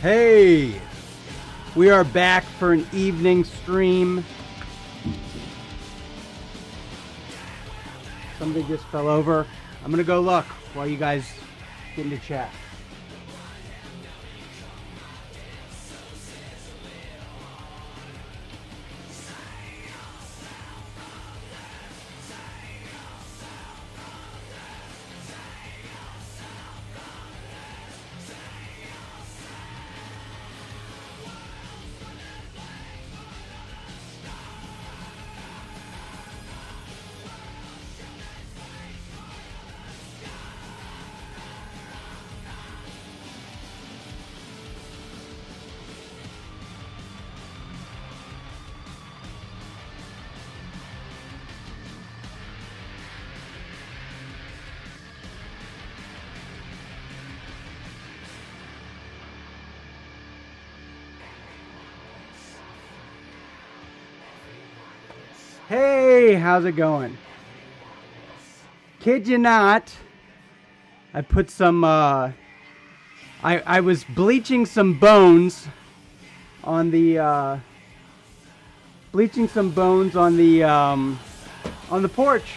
Hey, we are back for an evening stream. Somebody just fell over. I'm gonna go look while you guys get into chat. Hey, how's it going? Kid you not, I put some, I was bleaching some bones on the, on the porch,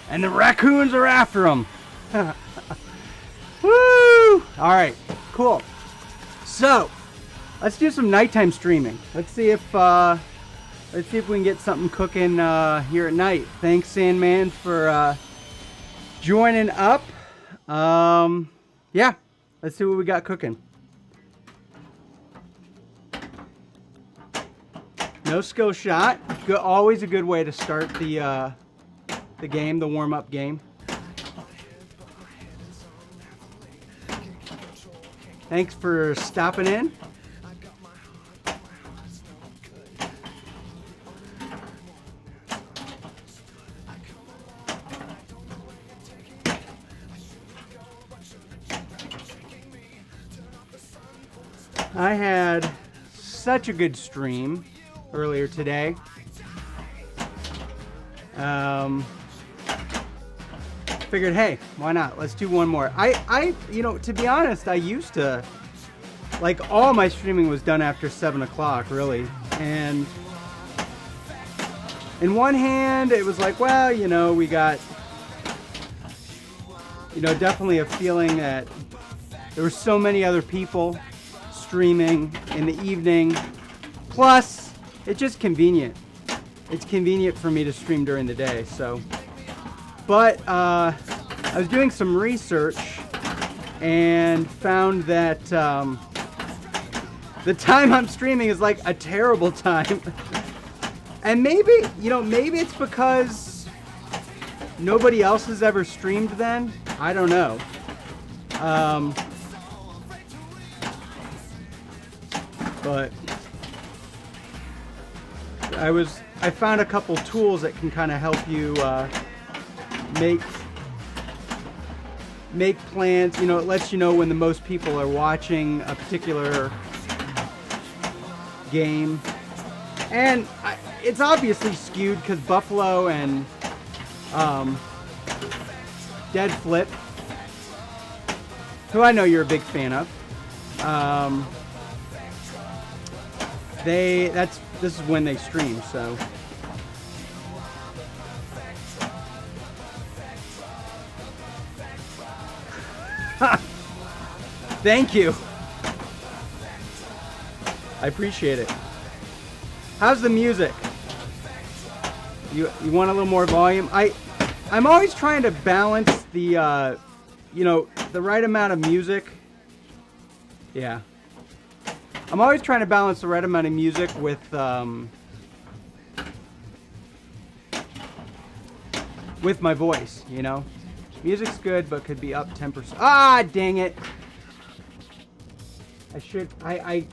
and the raccoons are after them. Woo! All right, cool. So, let's do some nighttime streaming. Let's see if we can get something cooking here at night. Thanks, Sandman, for joining up. Yeah, let's see what we got cooking. No skill shot. Always a good way to start the game, the warm-up game. Thanks for stopping in. I had such a good stream earlier today. figured, hey, why not? Let's do one more. You know, to be honest, I used to, like, all my streaming was done after 7 o'clock, really. And in one hand, it was like, well, you know, we got, you know, definitely a feeling that there were so many other people streaming in the evening. Plus, it's just convenient. It's convenient for me to stream during the day, so. But I was doing some research and found that the time I'm streaming is like a terrible time. And maybe, you know, maybe it's because nobody else has ever streamed then. I don't know. But I found a couple tools that can kind of help you make plans. You know, it lets you know when the most people are watching a particular game. And it's obviously skewed because Buffalo and Dead Flip, who I know you're a big fan of, this is when they stream, so. Thank you. I appreciate it. How's the music? You want a little more volume? I'm always trying to balance the you know, the right amount of music. Yeah. I'm always trying to balance the right amount of music with my voice, you know. Music's good, but could be up 10%. Ah, dang it. I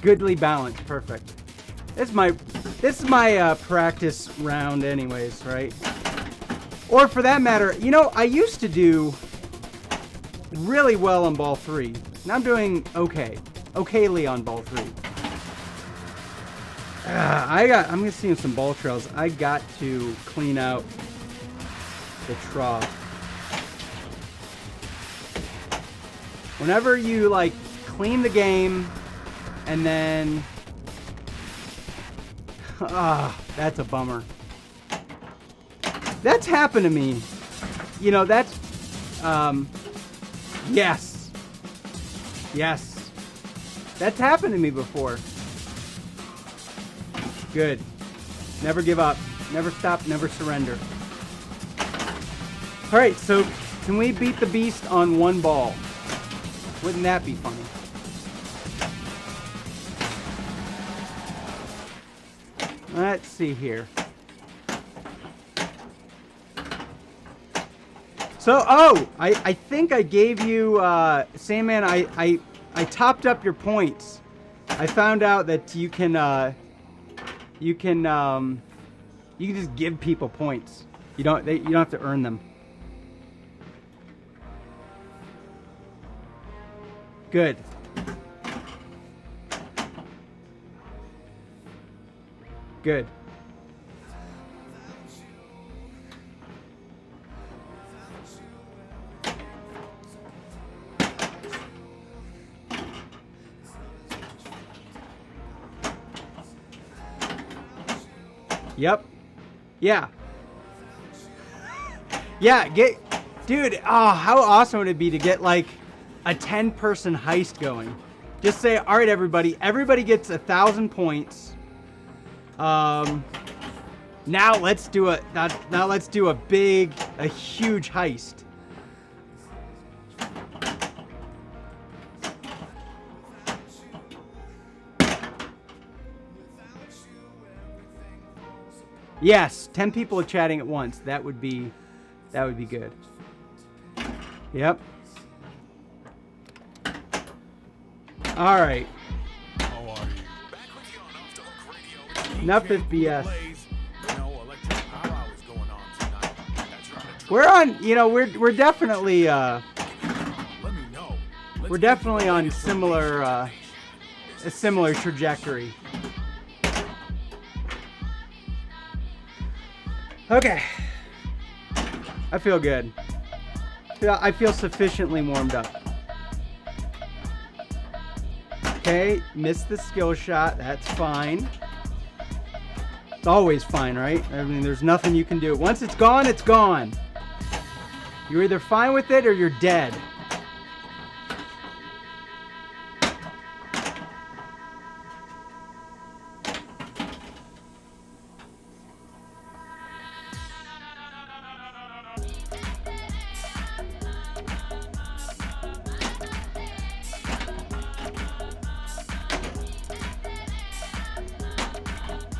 goodly balance, perfect. This is my practice round anyways, right? Or for that matter, you know, I used to do really well on ball 3. Now I'm doing okayly on ball 3. I'm gonna see some ball trails. I got to clean out the trough. Whenever you like clean the game and then that's a bummer. That's happened to me. You know, that's yes. That's happened to me before. Good. Never give up. Never stop. Never surrender. Alright, so can we beat the beast on one ball? Wouldn't that be funny? Let's see here. So, I think I gave you, Sandman, I topped up your points. I found out that you can just give people points. You don't have to earn them. Good. Good. Yep. Yeah. Yeah, dude, how awesome would it be to get like a 10-person heist going? Just say, all right, everybody gets 1,000 points. Now let's do a huge heist. Yes, 10 people are chatting at once. That would be good. Yep. All right. Enough of BS. We're on, you know, we're definitely on similar a similar trajectory. Okay. I feel good. Yeah, I feel sufficiently warmed up. Okay, missed the skill shot. That's fine. It's always fine, right? I mean, there's nothing you can do. Once it's gone, it's gone. You're either fine with it or you're dead.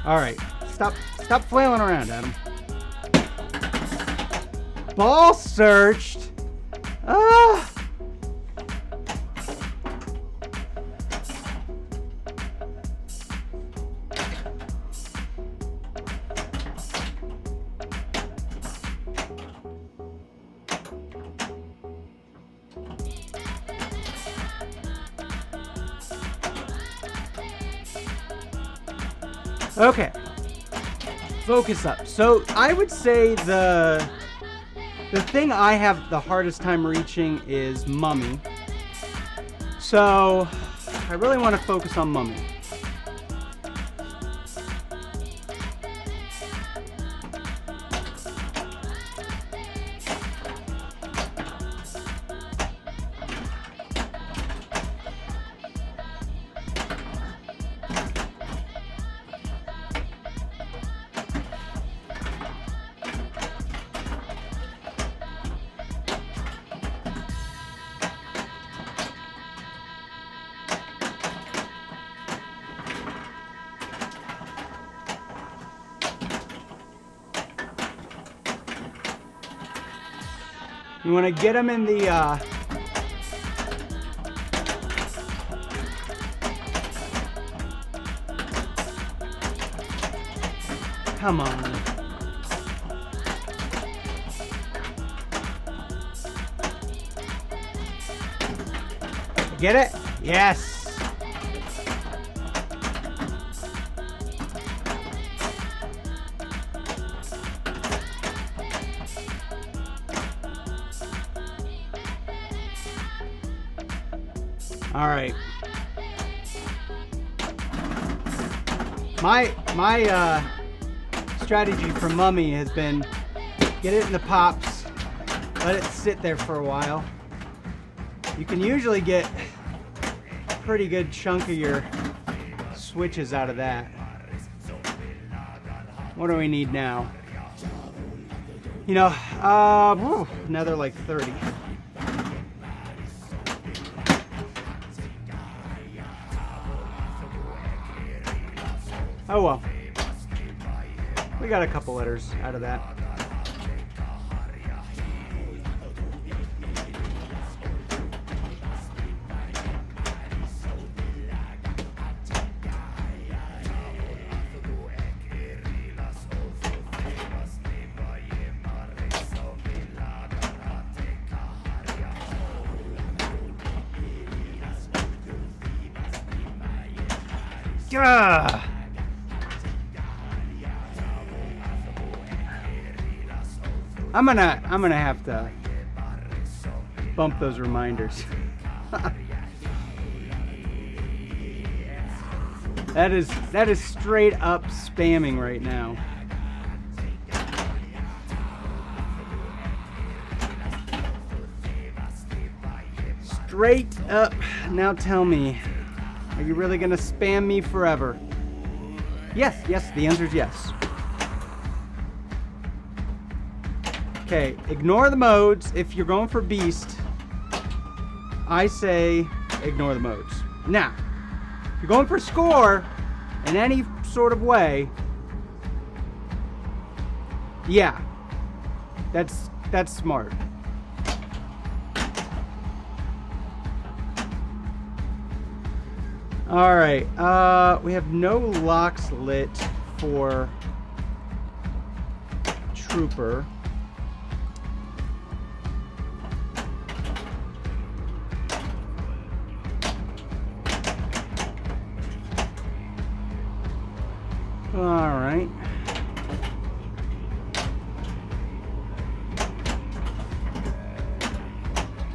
All right, stop flailing around, Adam. Ball searched. Ah. Okay, focus up. So I would say the thing I have the hardest time reaching is Mummy. So I really want to focus on Mummy. You want to get them in the come on. Get it? Yes. All right. My strategy for Mummy has been get it in the pops, let it sit there for a while. You can usually get a pretty good chunk of your switches out of that. What do we need now? You know, another like 30. Oh well, we got a couple letters out of that. Gah! I'm gonna have to bump those reminders. That is straight up spamming right now. Straight up. Now tell me, are you really gonna spam me forever? Yes, the answer is yes. Okay, ignore the modes. If you're going for beast, I say ignore the modes. Now, if you're going for score in any sort of way, yeah, that's smart. All right, we have no locks lit for Trooper. All right.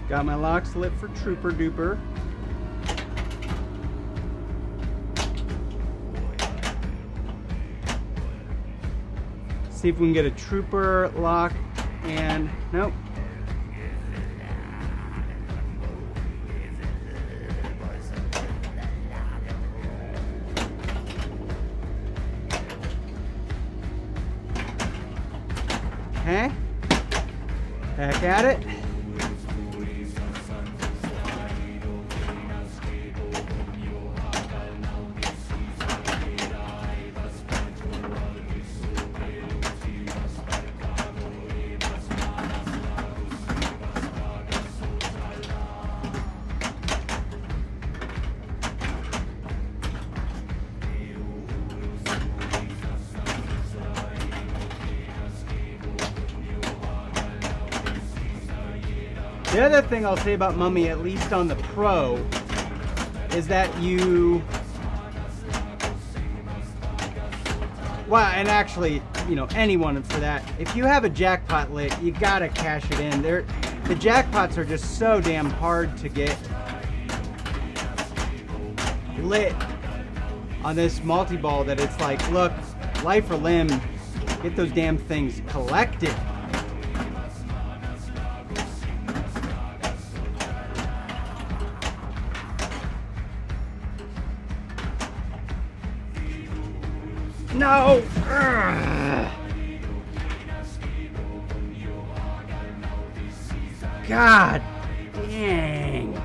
Got my locks lit for Trooper Duper. See if we can get a Trooper lock and nope. Okay. Back at it. The other thing I'll say about Mummy, at least on the Pro, is that well, and actually, you know, anyone for that, if you have a jackpot lit, you gotta cash it in. The jackpots are just so damn hard to get lit on this multi-ball that it's like, look, life or limb, get those damn things collected. No! Ugh. God dang.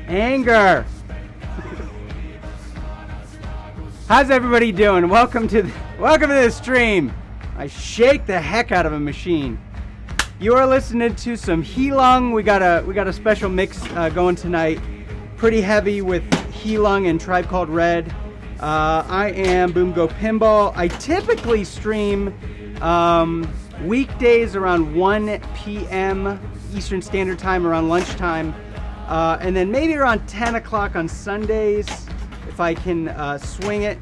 Anger. How's everybody doing? Welcome to the stream. I shake the heck out of a machine. You are listening to some Heelung. We got a special mix going tonight. Pretty heavy with Heelung and Tribe Called Red. I am Boom Go Pinball. I typically stream weekdays around 1 p.m. Eastern Standard Time, around lunchtime, and then maybe around 10 o'clock on Sundays if I can swing it.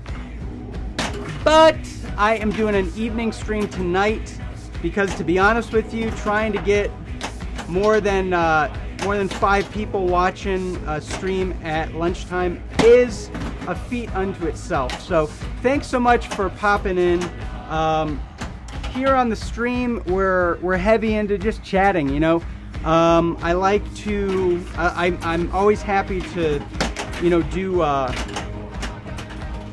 But I am doing an evening stream tonight because, to be honest with you, trying to get more than 5 people watching a stream at lunchtime is a feat unto itself. So thanks so much for popping in. Here on the stream, we're heavy into just chatting, you know. I like to, I'm always happy to, you know, do a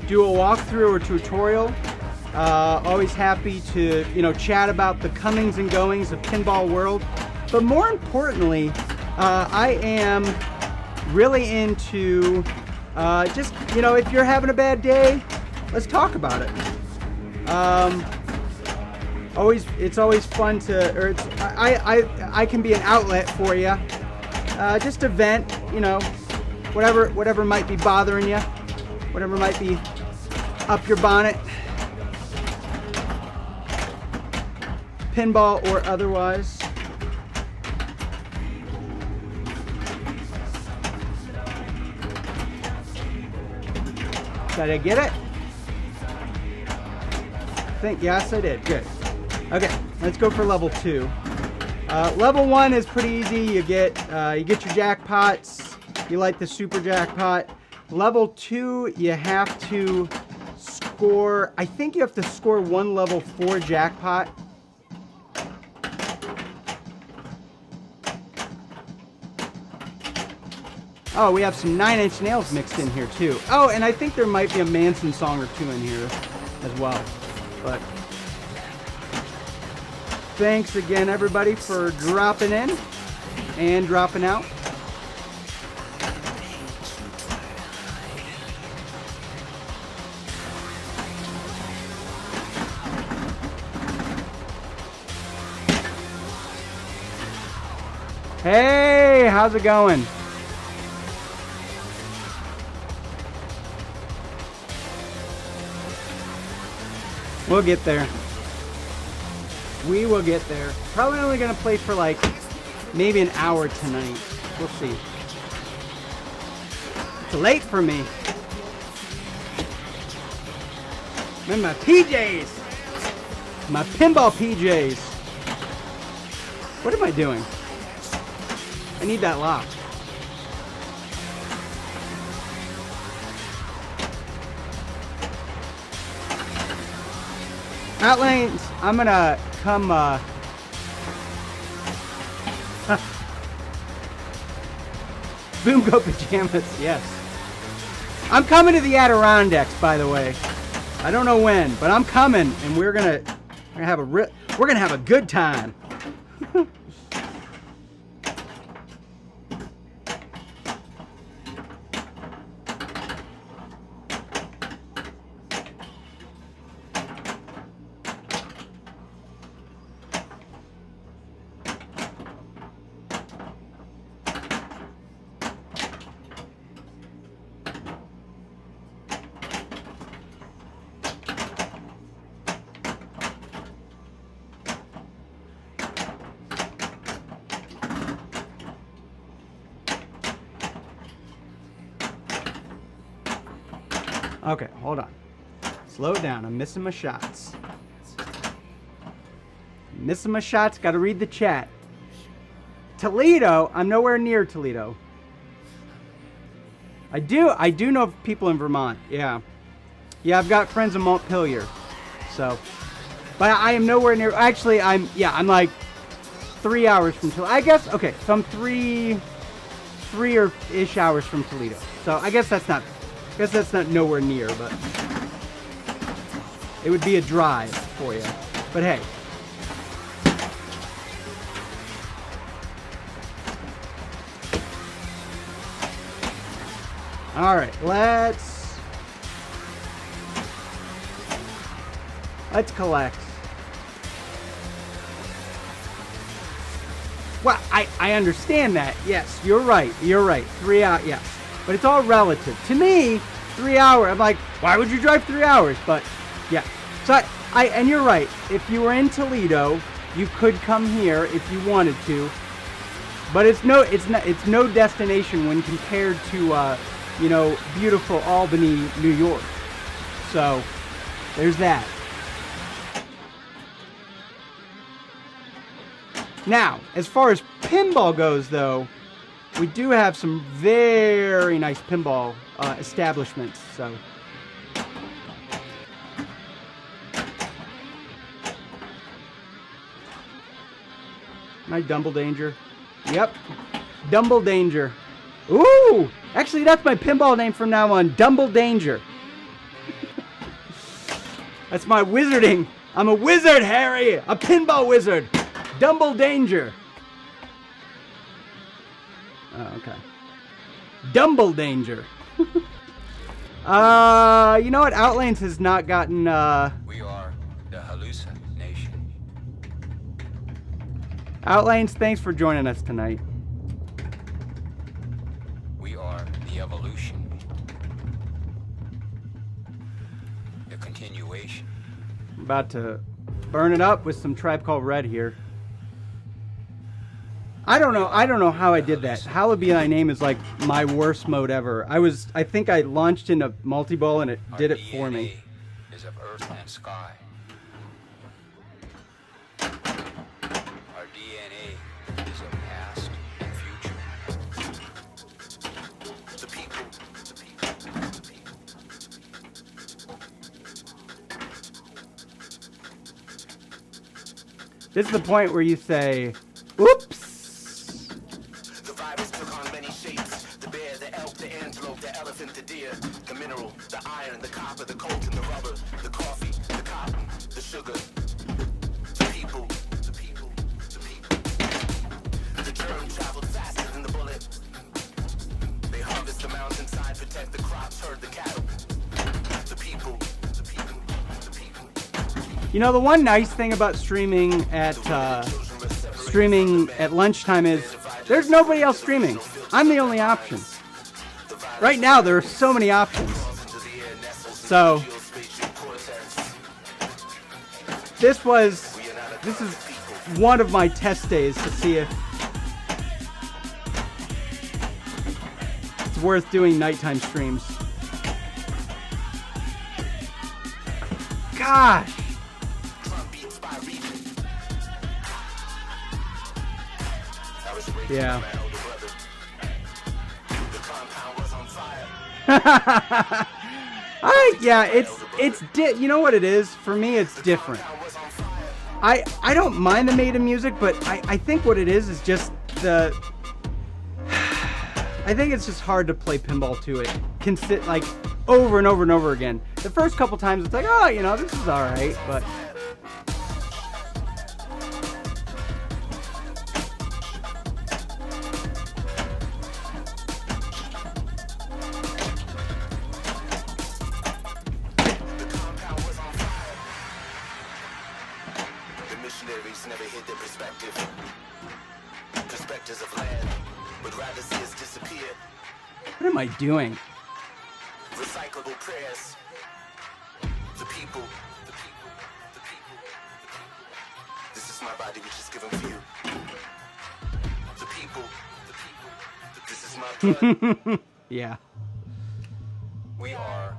walkthrough or tutorial. Always happy to, you know, chat about the comings and goings of Pinball World. But more importantly, I am really into just, you know, if you're having a bad day, let's talk about it. It's always fun to, or it's, I can be an outlet for you. Just a vent, you know, whatever might be bothering you, whatever might be up your bonnet, pinball or otherwise. Did I get it? I think, yes, I did. Good. Okay, let's go for level 2. Level 1 is pretty easy. You get your jackpots. You like the super jackpot. Level 2, you have to score. I think you have to score 1 level 4 jackpot. Oh, we have some 9 Inch Nails mixed in here too. Oh, and I think there might be a Manson song or 2 in here as well. But thanks again, everybody, for dropping in and dropping out. Hey, how's it going? We'll get there. We will get there. Probably only gonna play for like maybe an hour tonight. We'll see. It's late for me. I'm in my PJs. My pinball PJs. What am I doing? I need that lock. Outlanes, I'm gonna come, Boom Go Pajamas, yes. I'm coming to the Adirondacks, by the way. I don't know when, but I'm coming, and we're gonna have a good time. Okay, hold on. Slow it down. I'm missing my shots. Missing my shots. Got to read the chat. Toledo. I'm nowhere near Toledo. I do know people in Vermont. Yeah. Yeah, I've got friends in Montpelier. So, but I am nowhere near. Actually, I'm like 3 hours from Toledo. I guess. Okay, so I'm three or ish hours from Toledo. So I guess that's not. Nowhere near, but it would be a drive for you. But hey. All right, let's collect. Well, I understand that. Yes, you're right. 3 hours, yes. But it's all relative. To me, 3 hours, I'm like, why would you drive 3 hours? But yeah. So and you're right. If you were in Toledo, you could come here if you wanted to. But it's no destination when compared to beautiful Albany, New York. So there's that. Now, as far as pinball goes, though, we do have some very nice pinball establishments. So, my Dumble Danger. Yep, Dumble Danger. Ooh, actually, that's my pinball name from now on. Dumble Danger. That's my wizarding. I'm a wizard, Harry. A pinball wizard. Dumble Danger. Oh, okay. Dumble Danger. You know what? Outlanes has not gotten, We are the hallucination. Outlanes, thanks for joining us tonight. We are the evolution. The continuation. I'm about to burn it up with some Tribe Called Red here. I don't know how I did that. Hallowed Be Thy Name is like my worst mode ever. I think I launched into multi-ball and it did it for me. Our DNA is of earth and sky. Our DNA is of past and future. The people. This is the point where you say, oops. The deer, the mineral, the iron, the copper, the coltan, the rubber, the coffee, the cotton, the sugar, the people. The germ traveled faster than the bullet. They harvest the mountainside, protect the crops, herd the cattle. The people. You know, the one nice thing about streaming at lunchtime is there's nobody else streaming. I'm the only option. Right now, there are so many options. So, this is one of my test days to see if it's worth doing nighttime streams. Gosh. Yeah. Yeah, you know what it is? For me, it's different. I don't mind the Maiden music, but I think what it is just the... I think it's just hard to play pinball to it. Like, over and over and over again. The first couple times, it's like, oh, you know, this is alright, but... Never hit their perspectives of land, would rather see us disappear. What am I doing? Recyclable prayers. The people. This is my body which is given for you. The people. This is my blood. Yeah. We are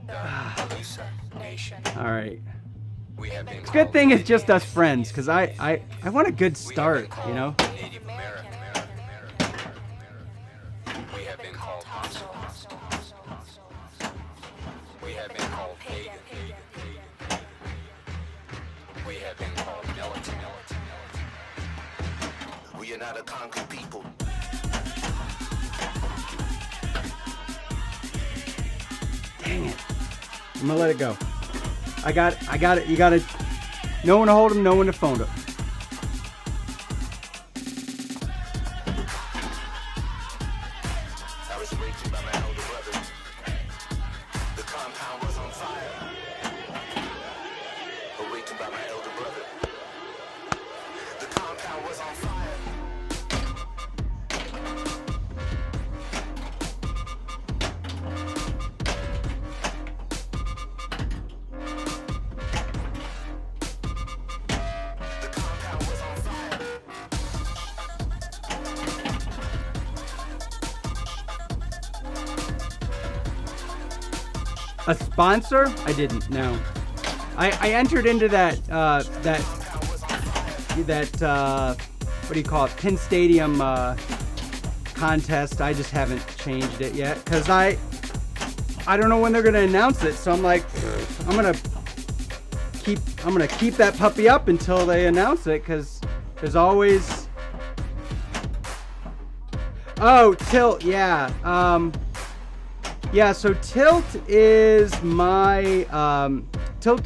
the Halusa Nation. All right. We have been It's a good thing it's just us friends, because I want a good start, you know? Native American. We have been called hostile. We have been called pagan. We have been called militant. We are not a conquered people. Dang it. I'm gonna let it go. I got it. You got to... No one to hold him, no one to phone him. I was raped by my elder brother. The compound was on fire. Awakened by my elder brother. The compound was on fire. A sponsor? I didn't. No. I entered into that what do you call it? Pin Stadium contest. I just haven't changed it yet because I don't know when they're gonna announce it. So I'm like, I'm gonna keep that puppy up until they announce it because there's always... Oh, Tilt. Yeah. Yeah, so Tilt is Tilt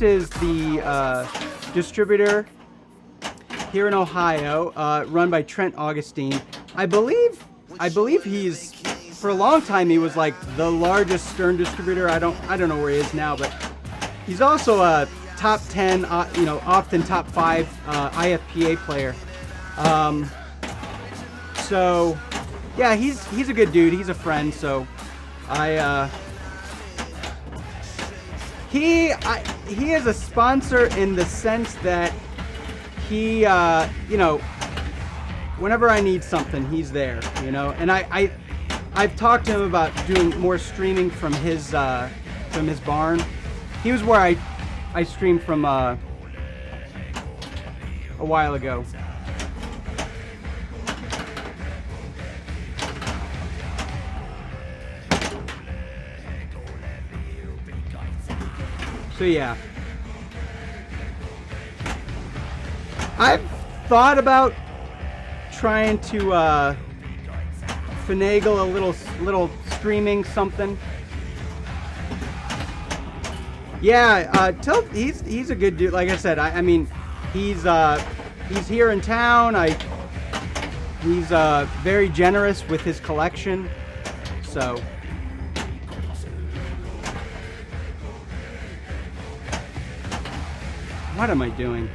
is the distributor here in Ohio, run by Trent Augustine. I believe he's, for a long time he was like the largest Stern distributor. I don't know where he is now, but he's also a top 10, you know, often top 5 IFPA player. So yeah, he's a good dude. He's a friend. So he is a sponsor in the sense that he, you know, whenever I need something, he's there, you know. And I've talked to him about doing more streaming from his barn. He was where I streamed from a while ago. So yeah, I've thought about trying to finagle a little streaming something. Yeah, Tilt, he's a good dude. Like I said, I mean, he's here in town. He's very generous with his collection. So. What am I doing?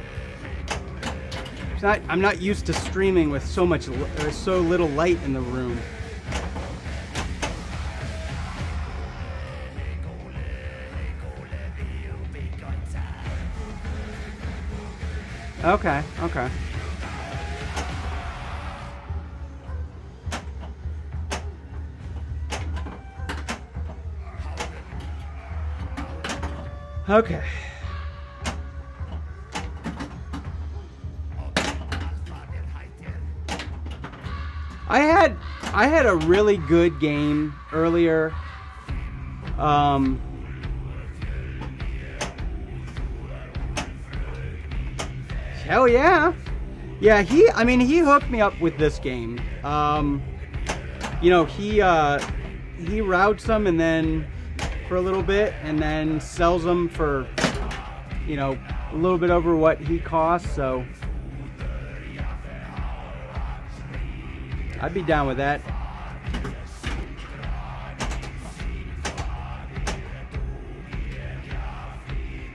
I'm not used to streaming with so little light in the room. Okay. Okay. I had a really good game earlier. Hell yeah. Yeah, I mean, he hooked me up with this game. You know, he routes them and then for a little bit and then sells them for, you know, a little bit over what he costs, so I'd be down with that.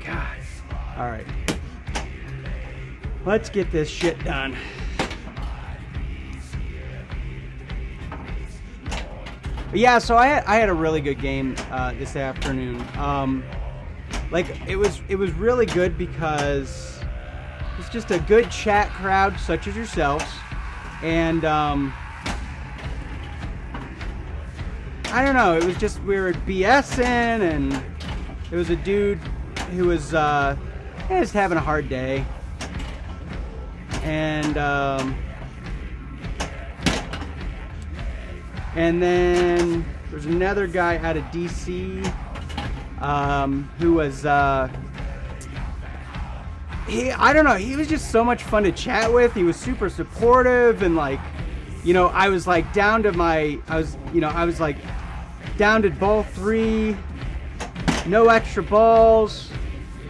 God. All right. Let's get this shit done. But yeah, so I had a really good game this afternoon. Like it was really good because it's just a good chat crowd such as yourselves, and I don't know, it was just, we were BSing, and there was a dude who was just having a hard day, and then there's another guy out of DC who was I don't know, he was just so much fun to chat with. He was super supportive, and like, you know, I was like down to down to ball 3, no extra balls,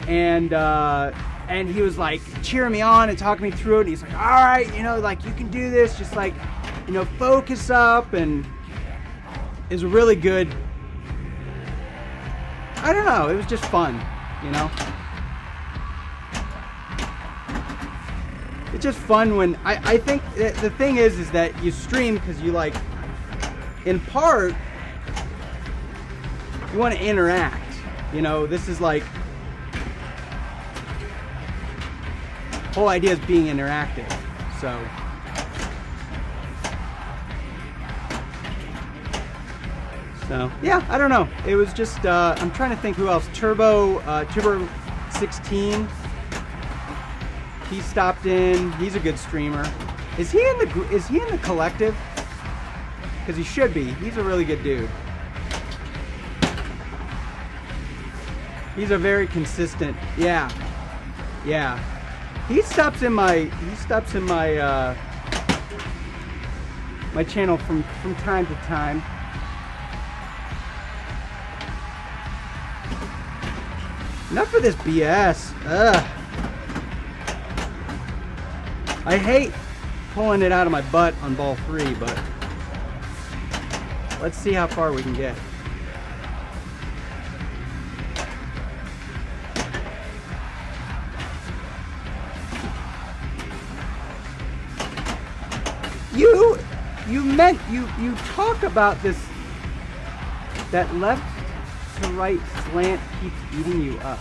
and he was like cheering me on and talking me through it, and he's like, all right, you know, like, you can do this, just like, you know, focus up, and it was really good. I don't know, it was just fun, you know. It's just fun when I think the thing is that you stream because you, like, in part, you want to interact. You know, this is like, whole idea is being interactive. So yeah, I don't know. It was just I'm trying to think who else. Turbo 16. He stopped in. He's a good streamer. Is he in the collective? Because he should be. He's a really good dude. He's a very consistent. Yeah. He stops in my my channel from time to time. Enough of this BS. Ugh. I hate pulling it out of my butt on ball 3, but let's see how far we can get. You talk about this, that left to right slant keeps eating you up.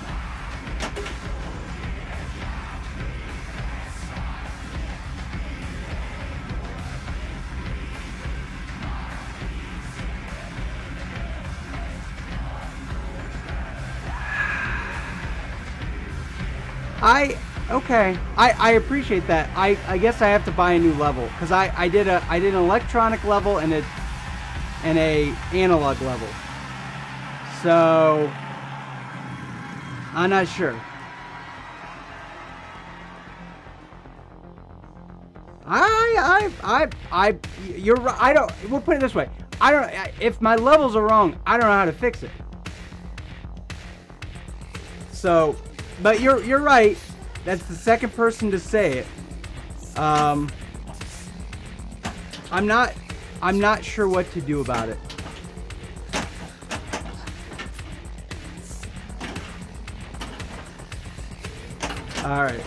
Okay. I appreciate that. I guess I have to buy a new level because I did an electronic level and a analog level. So I'm not sure. You're right. We'll put it this way. If my levels are wrong, I don't know how to fix it. So, but you're right. That's the second person to say it. I'm not sure what to do about it. All right.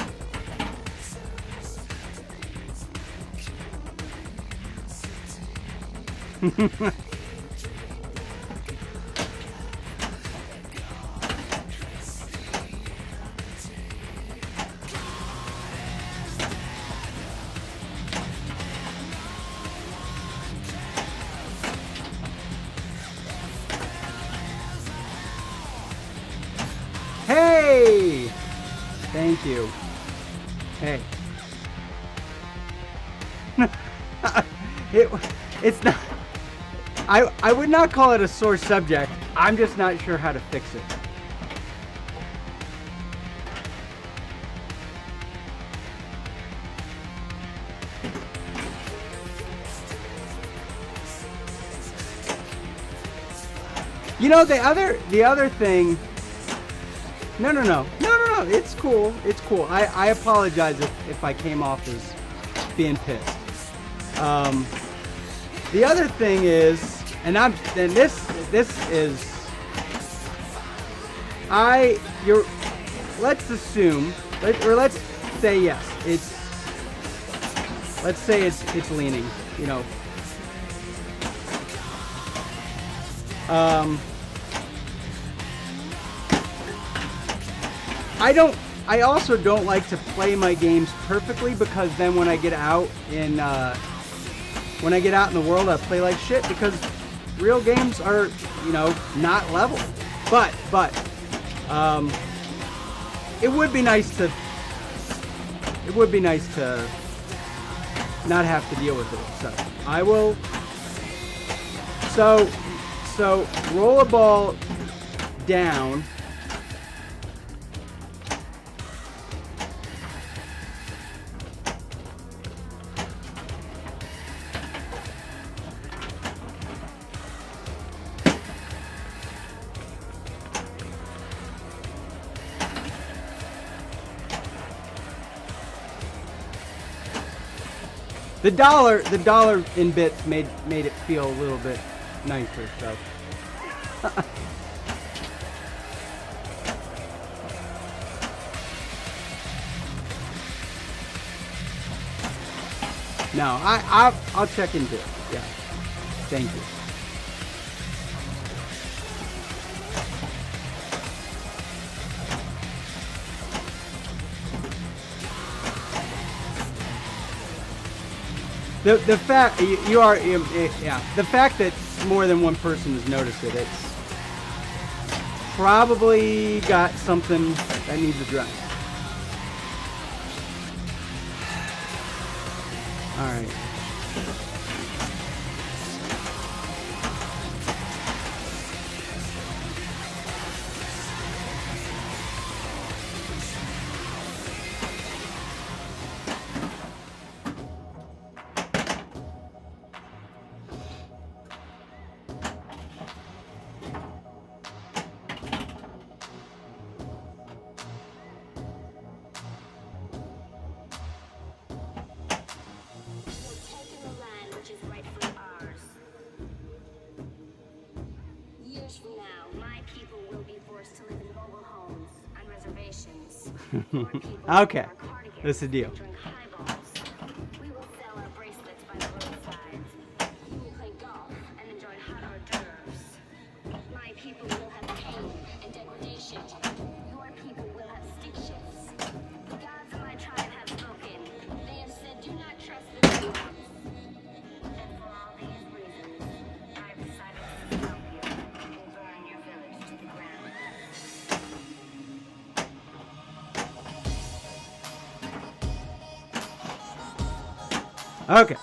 Hey! Thank you. Hey. It's not. I would not call it a sore subject. I'm just not sure how to fix it. You know, the other thing. No. It's cool. It's cool. I apologize if I came off as being pissed. The other thing is, this is, let's assume, let's say yes, let's say it's leaning, you know. I also don't like to play my games perfectly, because then when I get out in the world, I play like shit, because real games are, you know, not level. But it would be nice to not have to deal with it. So I will. So roll a ball down. The dollar in bits made it feel a little bit nicer, so. No, I'll check into it. Yeah. Thank you. The fact the fact that more than one person has noticed it's probably got something that needs addressed. All right. Okay, that's the deal. We will sell our bracelets by the roadside. You will play golf and enjoy hot hors d'oeuvres. My people will have pain and degradation. Your people will have stick shifts. The gods of my tribe have spoken. They have said, do not trust the demons. And for all these reasons, I've decided to stop you and burn your village to the ground. Okay.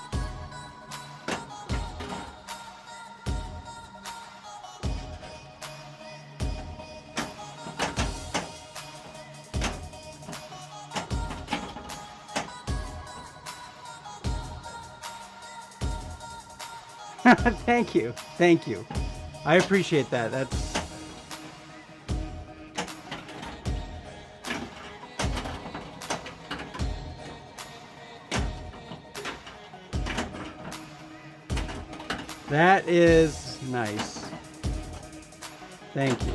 Thank you. Thank you. I appreciate that. That's That is nice. Thank you.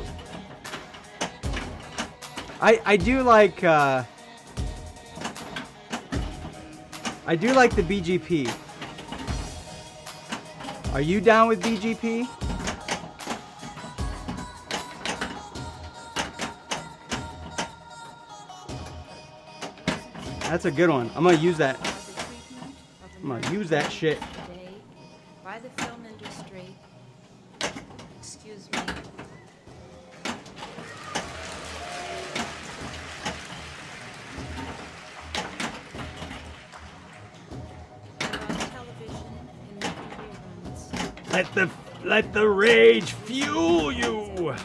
I do like the BGP. Are you down with BGP? That's a good one. I'm gonna use that. I'm gonna use that shit. By the film industry. Excuse me. On television, in Let the rage fuel you.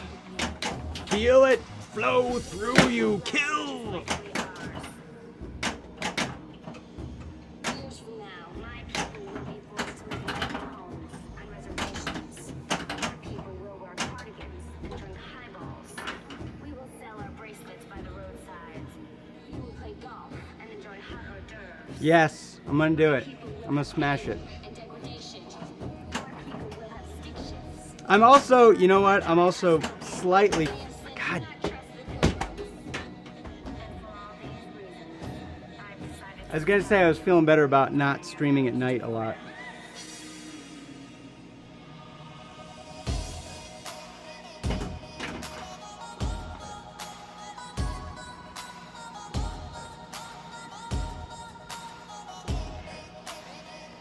Feel it flow through you. Kill. Years from now, my people will be forced to live in their homes on reservations. Our people will wear cardigans and drink highballs. We will sell our bracelets by the roadsides. You will play golf and enjoy hot hors d'oeuvres. Yes, I'm gonna do it. I'm gonna smash it. And degradation. Our people will have stick shifts. I'm also, you know what? I'm also slightly. God. I was gonna say I was feeling better about not streaming at night a lot.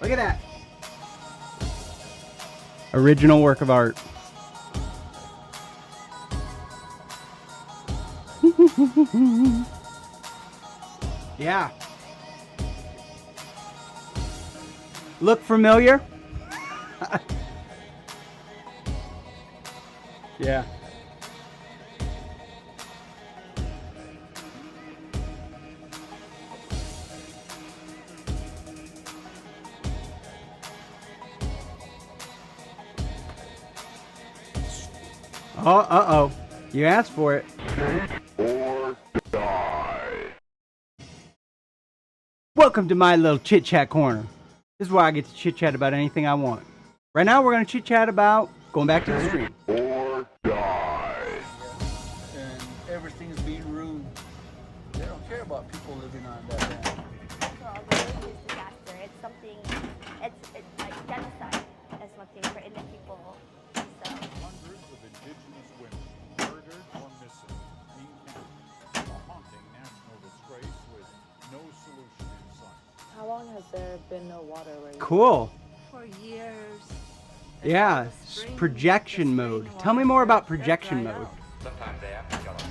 Look at that. Original work of art. Yeah. Look familiar? Yeah. Oh, uh-oh. You asked for it. Or die. Welcome to my little chit-chat corner. This is where I get to chit-chat about anything I want. Right now, we're going to chit-chat about going back to the stream. Or die. And everything's being ruined. They don't care about people living on that land. Well, the religious disaster, it's something, it's like genocide. That's one thing for Indian people. So, Hundreds of indigenous women murdered or missing in Canada. A haunting national disgrace with no solution in sight. How long has there been no water where you Cool. For years. Yeah, projection mode. Tell me more about projection mode. Sometimes they have to kill us.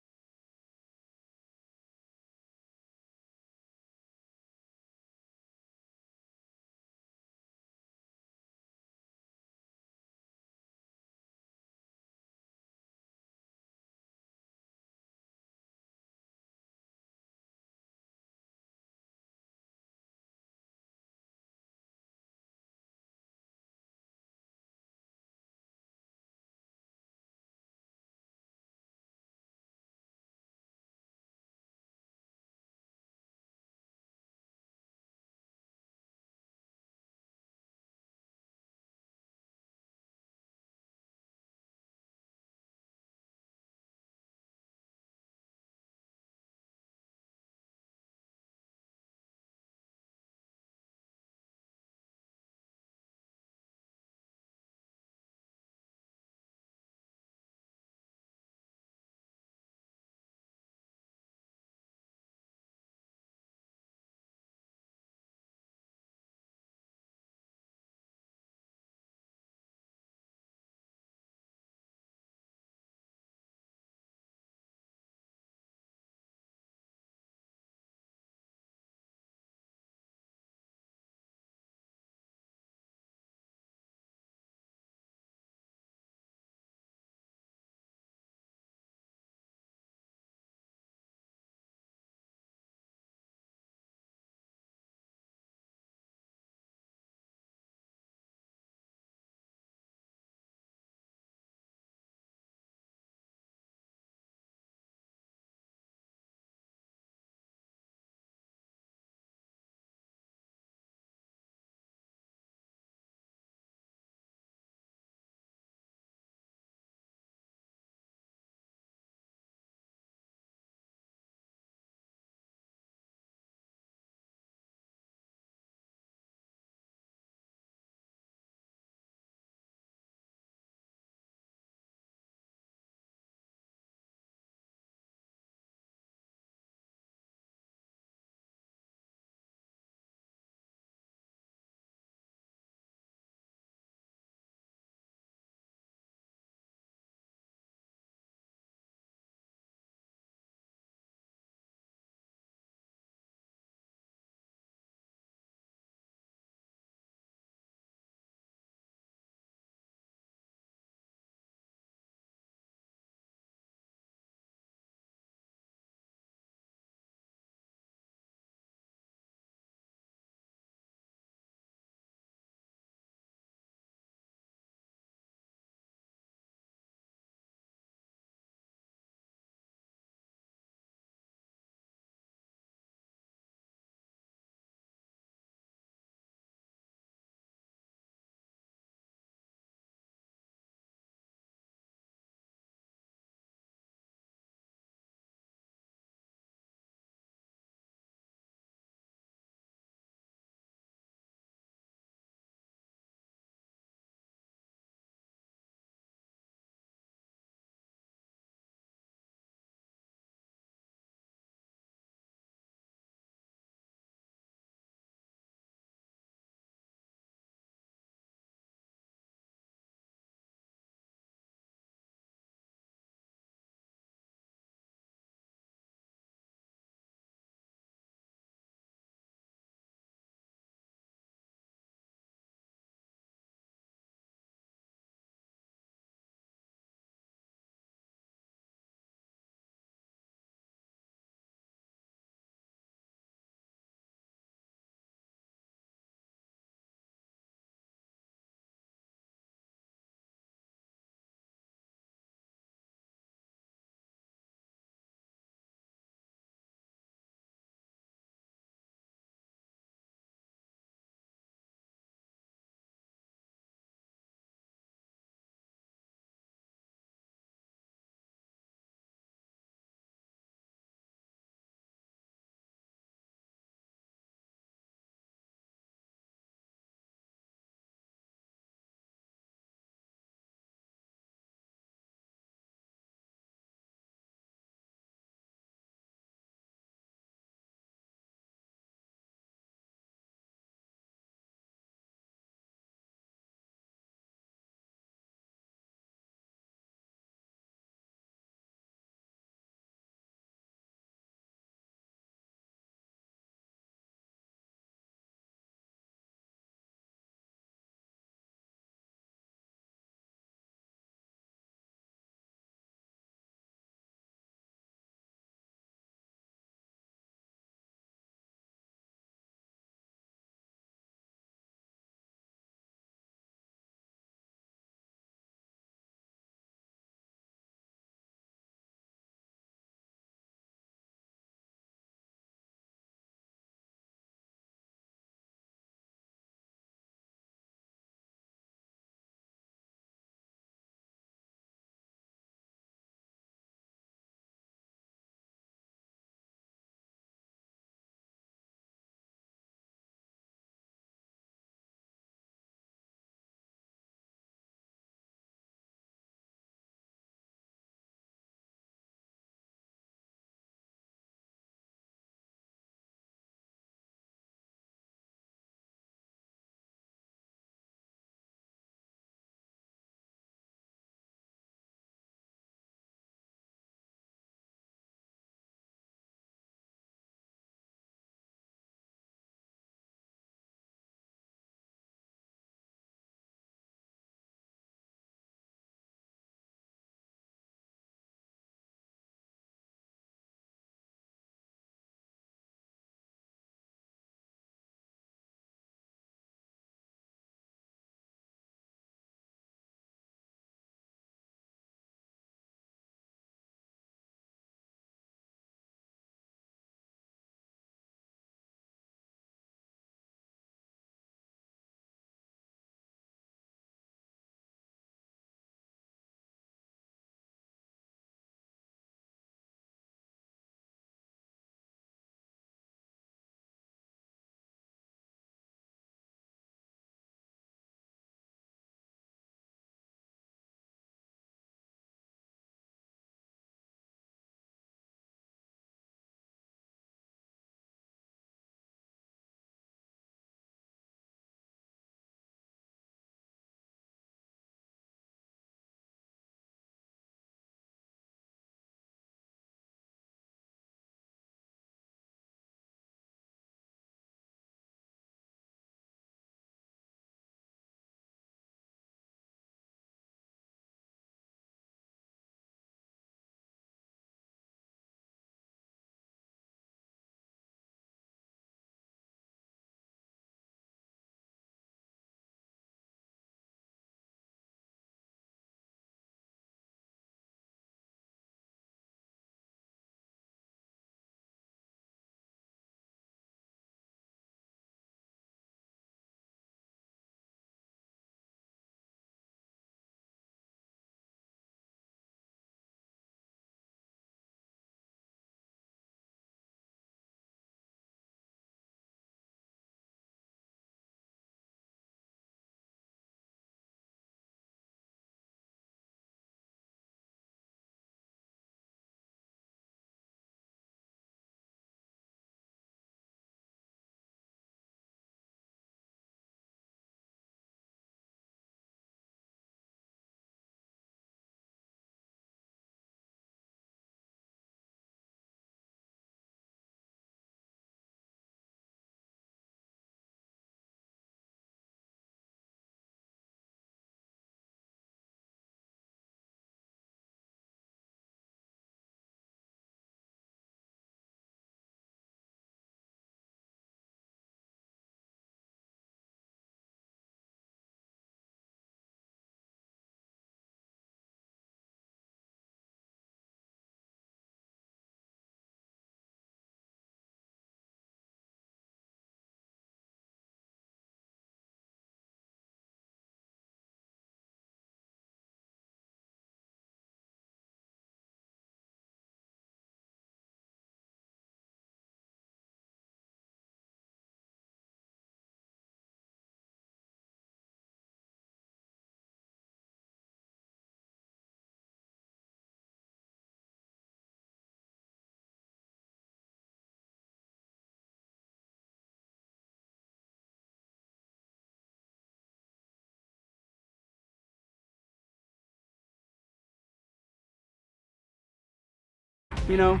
you know,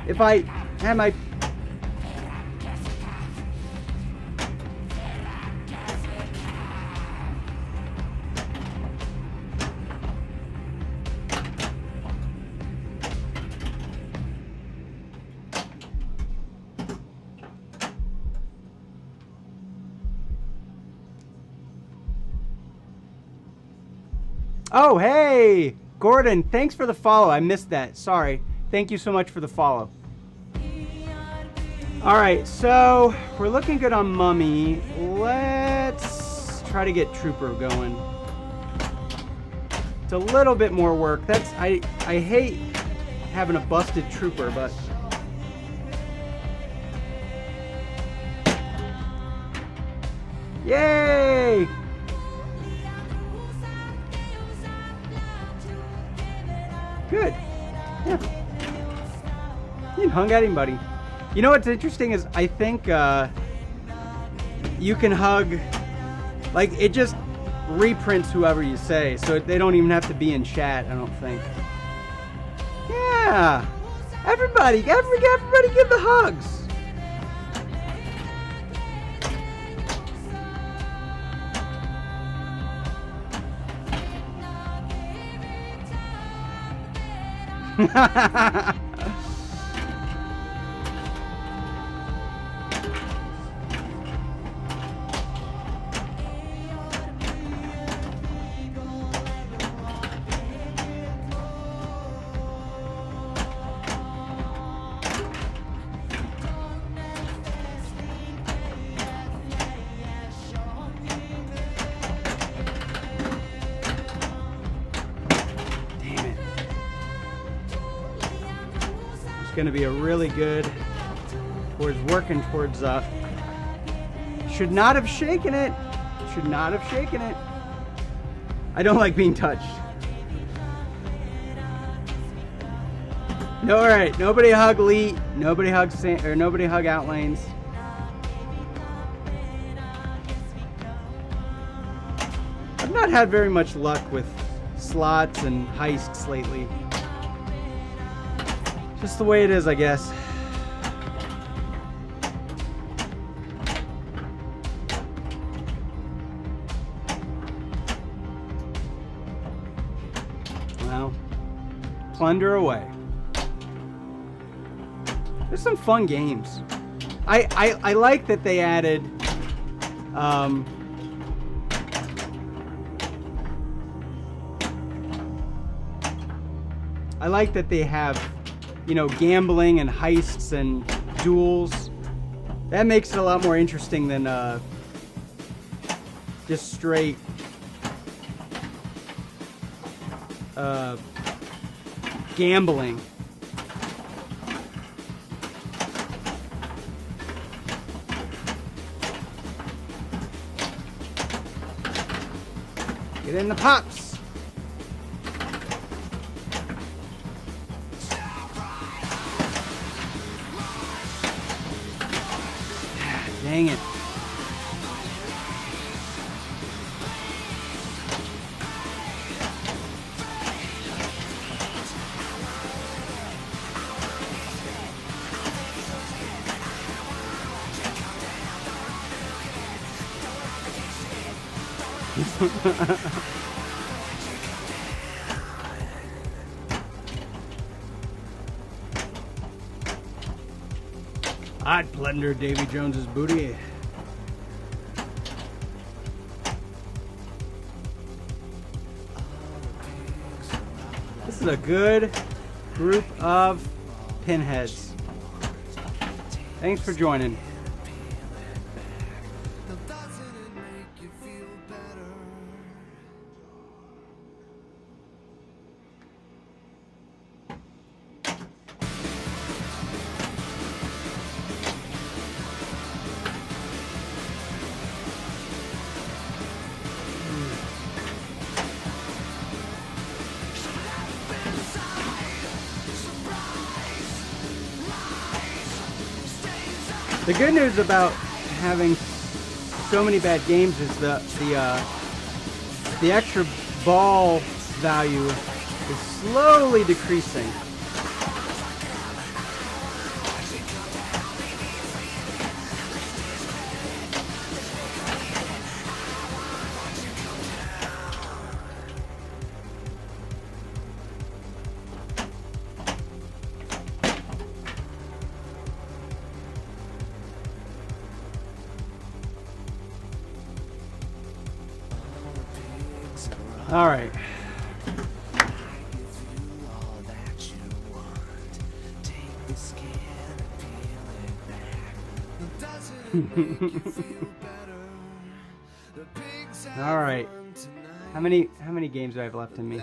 if I had my... Oh, hey, Gordon, thanks for the follow. I missed that. Sorry. Thank you so much for the follow. All right, so we're looking good on Mummy. Let's try to get Trooper going. It's a little bit more work. I hate having a busted Trooper, but... Yay! Good. Yeah. You hung at him, buddy. You know what's interesting is I think you can hug, like it just reprints whoever you say, so they don't even have to be in chat, I don't think. Yeah. Everybody give the hugs. Going to be a really good towards working towards should not have shaken it. I don't like being touched. No, all right, nobody hug Lee, nobody hug Outlanes. I've not had very much luck with slots and heists lately. Just the way it is, I guess. Well, plunder away. There's some fun games. I like that they added I like that they have, you know, gambling and heists and duels. That makes it a lot more interesting than just straight gambling. Get in the pops. Dang it. I'd plunder Davy Jones's booty. This is a good group of pinheads. Thanks for joining. The good news about having so many bad games is the extra ball value is slowly decreasing. All right. All right. How many games do I have left in me?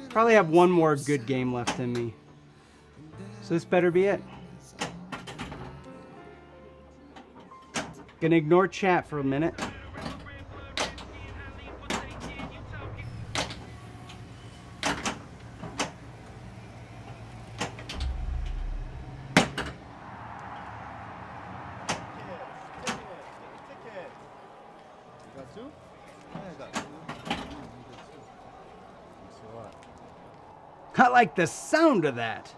Probably have one more good game left in me. So this better be it. Gonna ignore chat for a minute. I like the sound of that.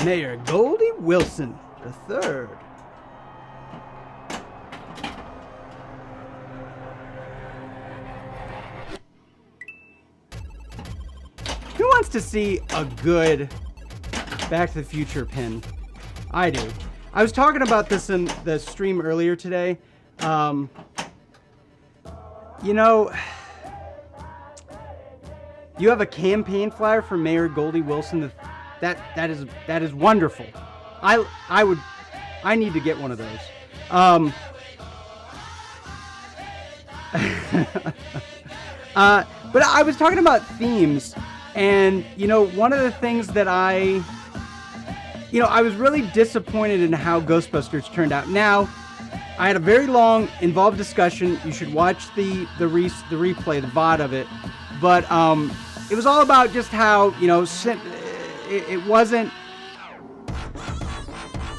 Mayor Goldie Wilson III. Who wants to see a good Back to the Future pin? I do. I was talking about this in the stream earlier today. You know, you have a campaign flyer for Mayor Goldie Wilson. That is wonderful. I need to get one of those. But I was talking about themes, and you know, one of the things that I was really disappointed in how Ghostbusters turned out. Now, I had a very long, involved discussion. You should watch the replay, the VOD of it. But it was all about just how, you know, it wasn't,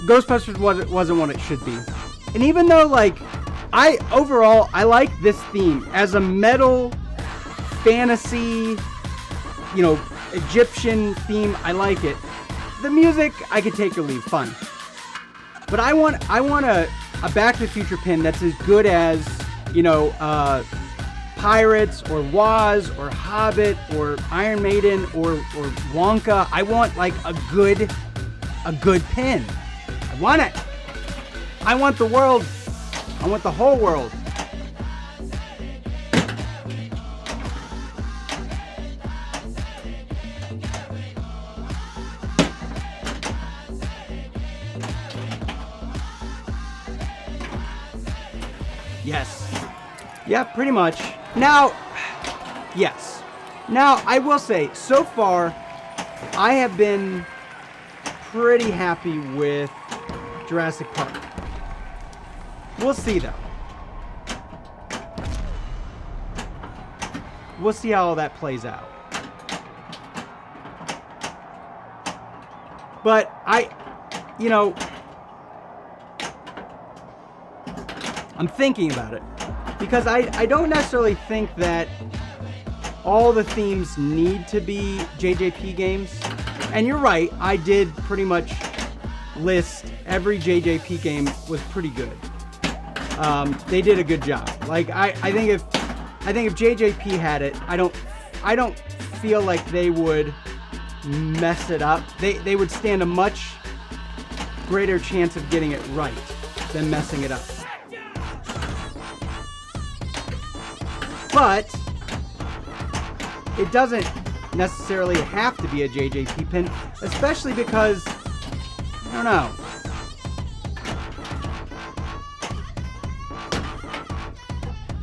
Ghostbusters wasn't what it should be. And even though, like, overall, I like this theme as a metal fantasy, you know, Egyptian theme. I like it. The music, I could take or leave, fun. But I want a Back to the Future pin that's as good as, you know, Pirates or Woz or Hobbit or Iron Maiden or Wonka. I want like a good pin. I want it. I want the world. I want the whole world. Yes. Yeah, pretty much. Now, yes. Now, I will say, so far, I have been pretty happy with Jurassic Park. We'll see, though. We'll see how all that plays out. But you know, I'm thinking about it. Because I don't necessarily think that all the themes need to be JJP games. And you're right, I did pretty much list every JJP game was pretty good. They did a good job. Like I think if JJP had it, I don't feel like they would mess it up. They would stand a much greater chance of getting it right than messing it up. But it doesn't necessarily have to be a JJP pin, especially because, I don't know.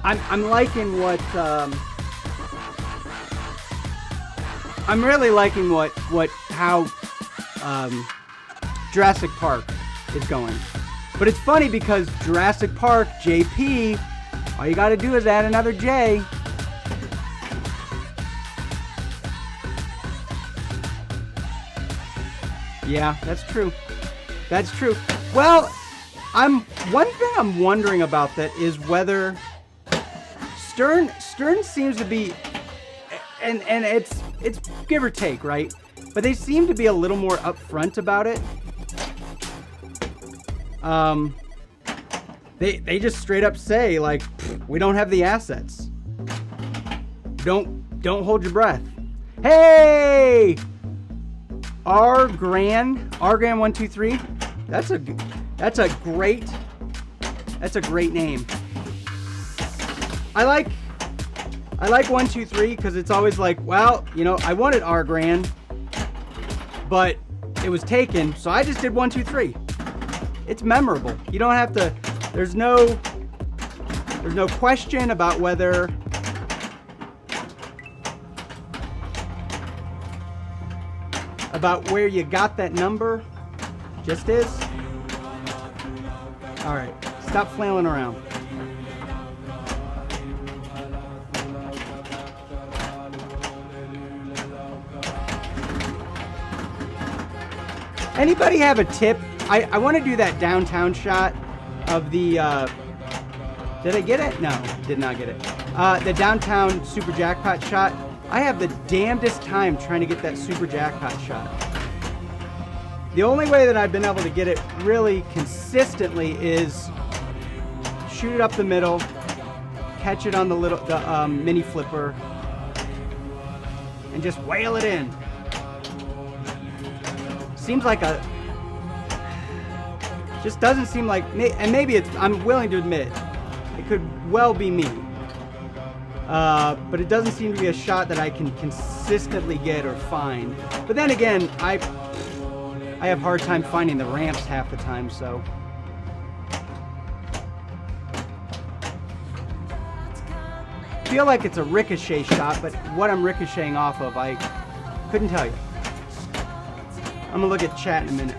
I'm liking what, I'm really liking how Jurassic Park is going. But it's funny because Jurassic Park, JP, all you gotta do is add another J. Yeah, that's true. That's true. Well, one thing I'm wondering about that is whether Stern seems to be, and it's give or take, right? But they seem to be a little more upfront about it. They just straight up say, like, we don't have the assets. Don't hold your breath. Hey! R Gran 123. That's a great name. I like 1, 2, 3 because it's always like, well, you know, I wanted R grand, but it was taken, so I just did 1, 2, 3. It's memorable. You don't have to. There's no question about whether where you got that number. Just is. All right, stop flailing around. Anybody have a tip? I want to do that downtown shot of the, did I get it? No, did not get it. The downtown super jackpot shot. I have the damnedest time trying to get that super jackpot shot. The only way that I've been able to get it really consistently is shoot it up the middle, catch it on the mini flipper, and just whale it in. Seems like just doesn't seem like, and maybe it's, I'm willing to admit, it could well be me. But it doesn't seem to be a shot that I can consistently get or find. But then again, I have a hard time finding the ramps half the time, so. I feel like it's a ricochet shot, but what I'm ricocheting off of, I couldn't tell you. I'm gonna look at chat in a minute.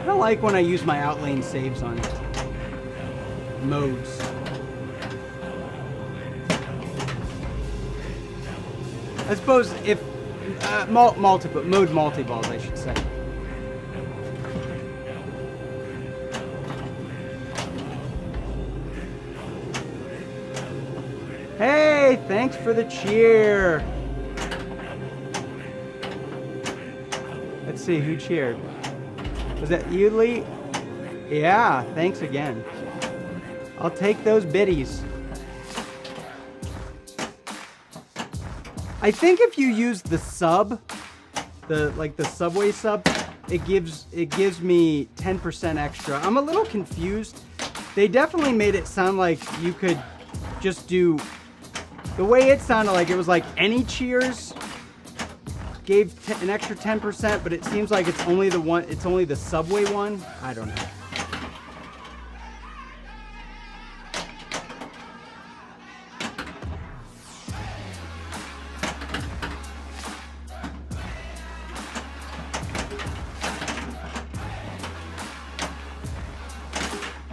kind of like when I use my outlane saves on modes. I suppose if mode multi-balls, I should say. Hey, thanks for the cheer. Let's see who cheered. Was that you, Lee? Yeah, thanks again. I'll take those biddies. I think if you use the sub, the subway sub, it gives me 10% extra. I'm a little confused. They definitely made it sound like you could just do, the way it sounded like it was like any cheers gave an extra 10%, but it seems like it's only the subway one. I don't know.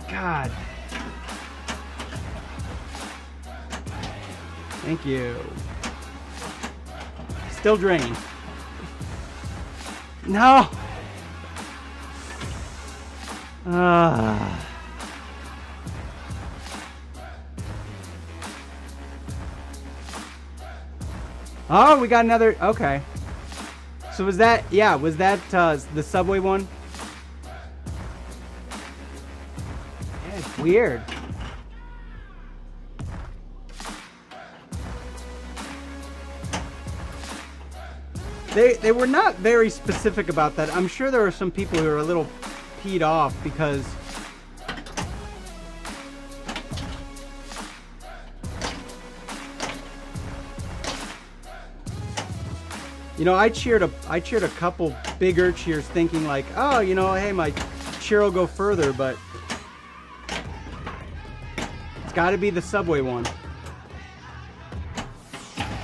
God. Thank you. Still draining. No. Oh, we got another. Okay. So was that? Yeah, was that the subway one? Yeah, it's weird. They were not very specific about that. I'm sure there are some people who are a little peed off because you know, I cheered a couple bigger cheers thinking like, oh, you know, hey, my cheer will go further, but it's got to be the subway one.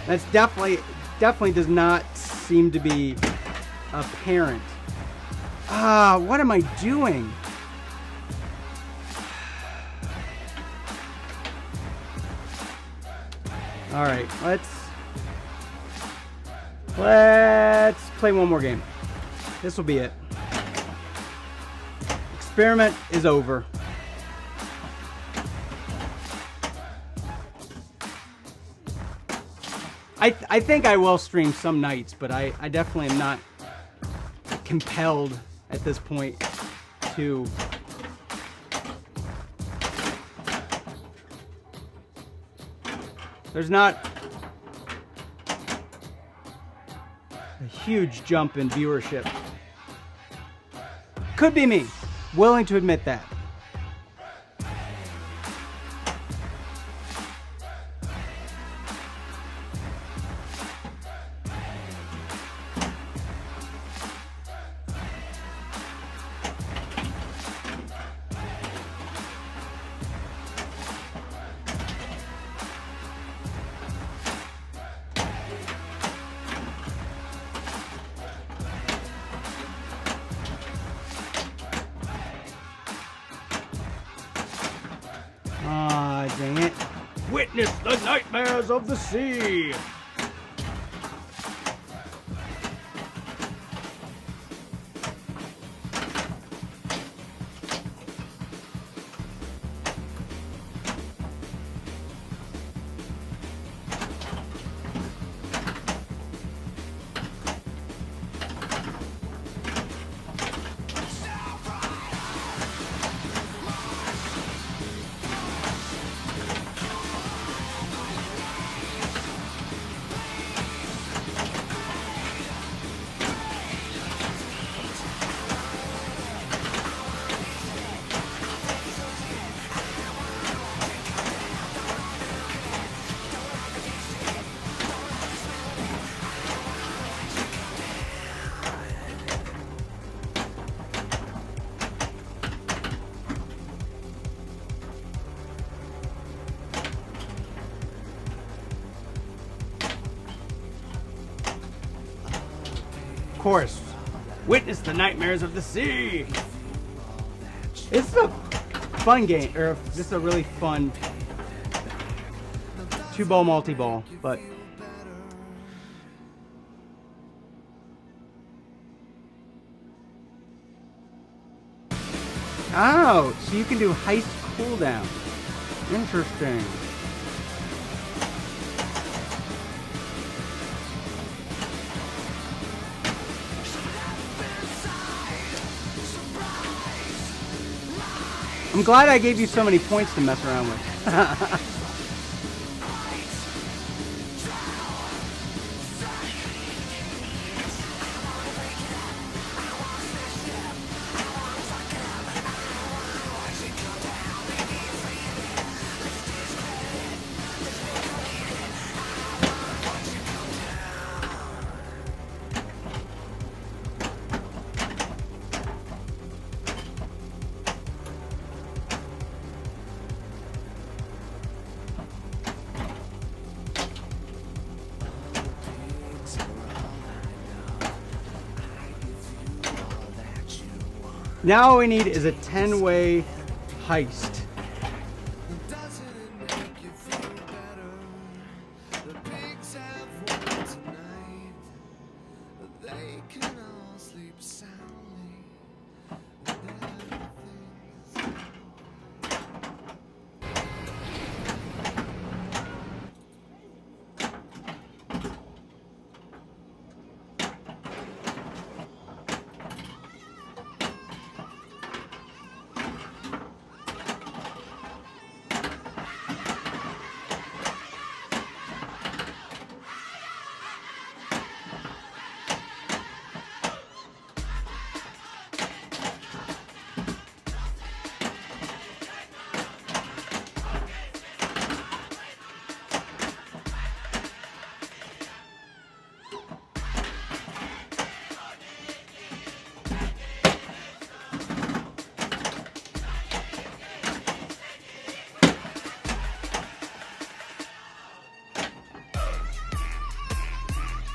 That's definitely does not seem to be apparent. What am I doing? All right, let's play one more game. This will be it. Experiment is over. I think I will stream some nights, but I definitely am not compelled at this point to. There's not a huge jump in viewership. Could be me. Willing to admit that. Dang it. Witness the nightmares of the sea. Of course, witness the nightmares of the sea. It's a fun game, or just a really fun 2-ball multi-ball, but oh, so you can do heist cooldown. Interesting. I'm glad I gave you so many points to mess around with. Now all we need is a 10-way heist.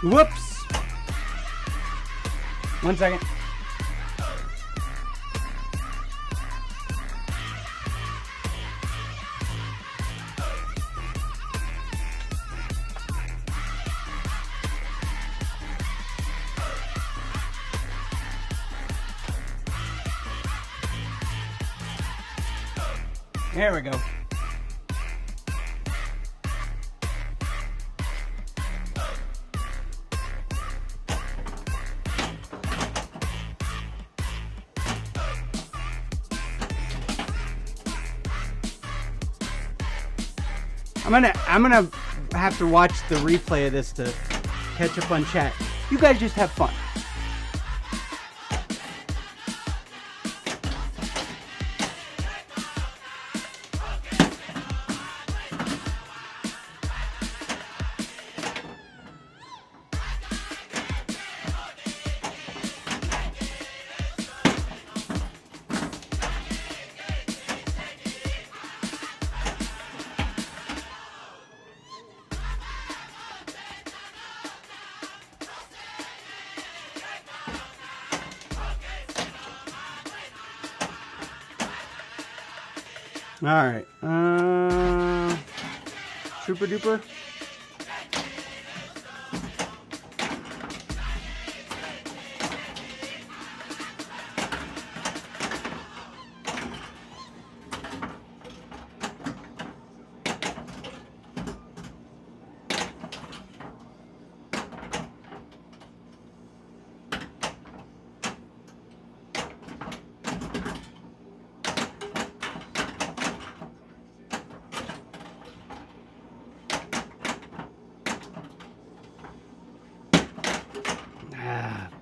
Whoops! 1 second. There we go. I'm gonna have to watch the replay of this to catch up on chat. You guys just have fun. All right, super duper.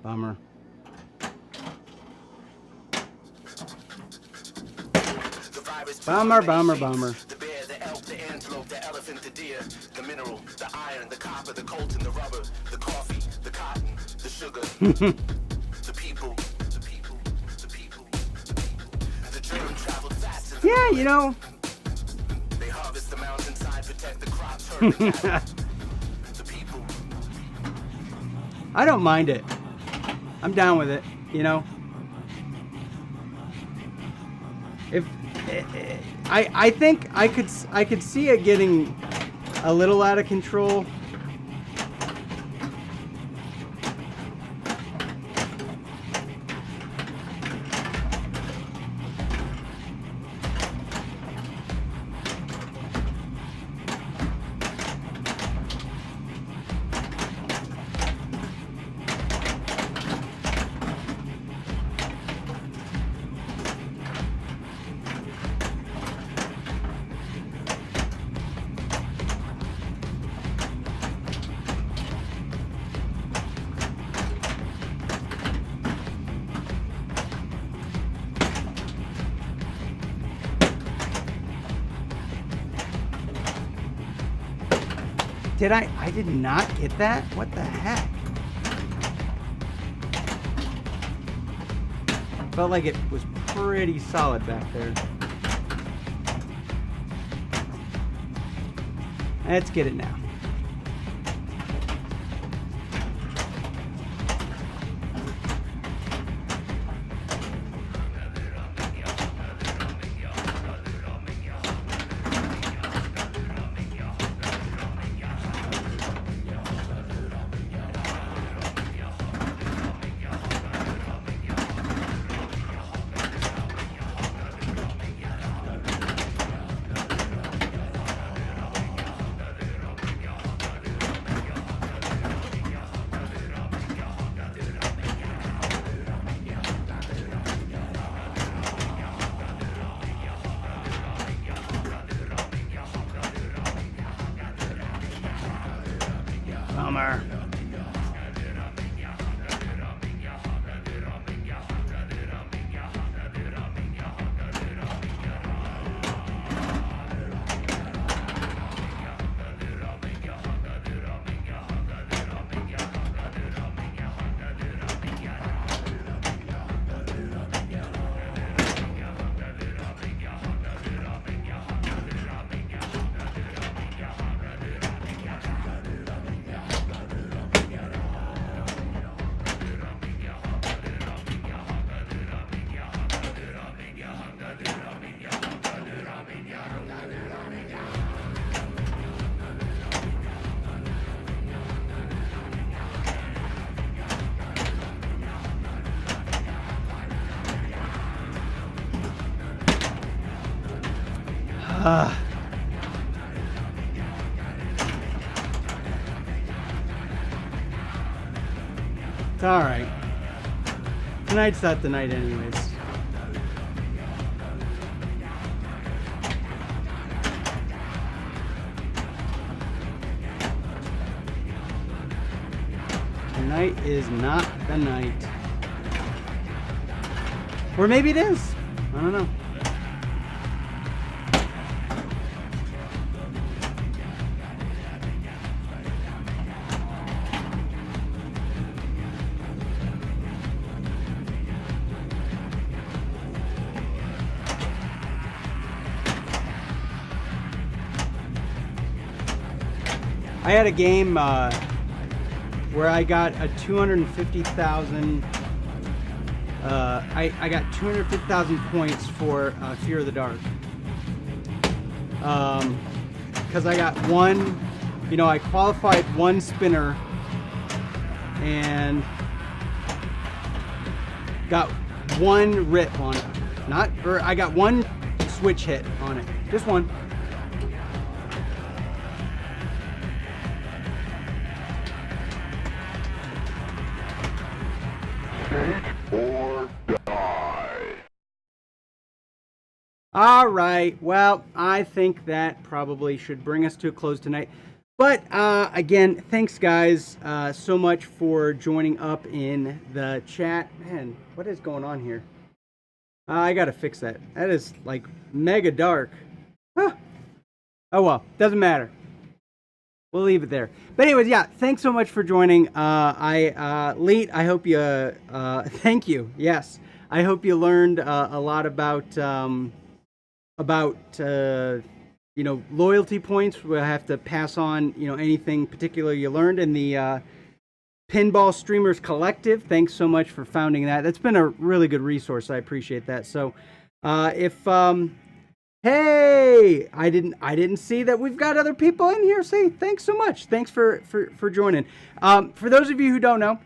Bummer. Bummer, bummer, bummer. The bear, the elk, the antelope, the elephant, the deer, the mineral, the iron, the copper, the coltan, the rubber, the coffee, the cotton, the sugar, the people, the people, the people, the people. The germ traveled fast. Yeah, you know. They harvest the mountainside, protect the crops, herd the cattle. The people. I don't mind it. I'm down with it, you know. I think I could see it getting a little out of control. Did I? I did not get that? What the heck? Felt like it was pretty solid back there. Let's get it now. Bummer. It's all right. Tonight's not the night anyways. Tonight is not the night. Or maybe it is. I don't know. I had a game where I got a 250,000. I got 250,000 points for Fear of the Dark. Because I got one, you know, I qualified one spinner and got one rip on it. I got one switch hit on it. Just one. Or die. All right. Well, I think that probably should bring us to a close tonight. But again, thanks guys so much for joining up in the chat. Man, what is going on here? I gotta fix that. That is like mega dark. Huh. Oh well, doesn't matter. We'll leave it there. But anyways, yeah, thanks so much for joining. Leet, I hope you, thank you. Yes, I hope you learned a lot about you know, loyalty points. We'll have to pass on, you know, anything particular you learned in the Pinball Streamers Collective. Thanks so much for founding that. That's been a really good resource. I appreciate that. So if Hey, I didn't see that we've got other people in here. Say, thanks so much. Thanks for joining. For those of you who don't know,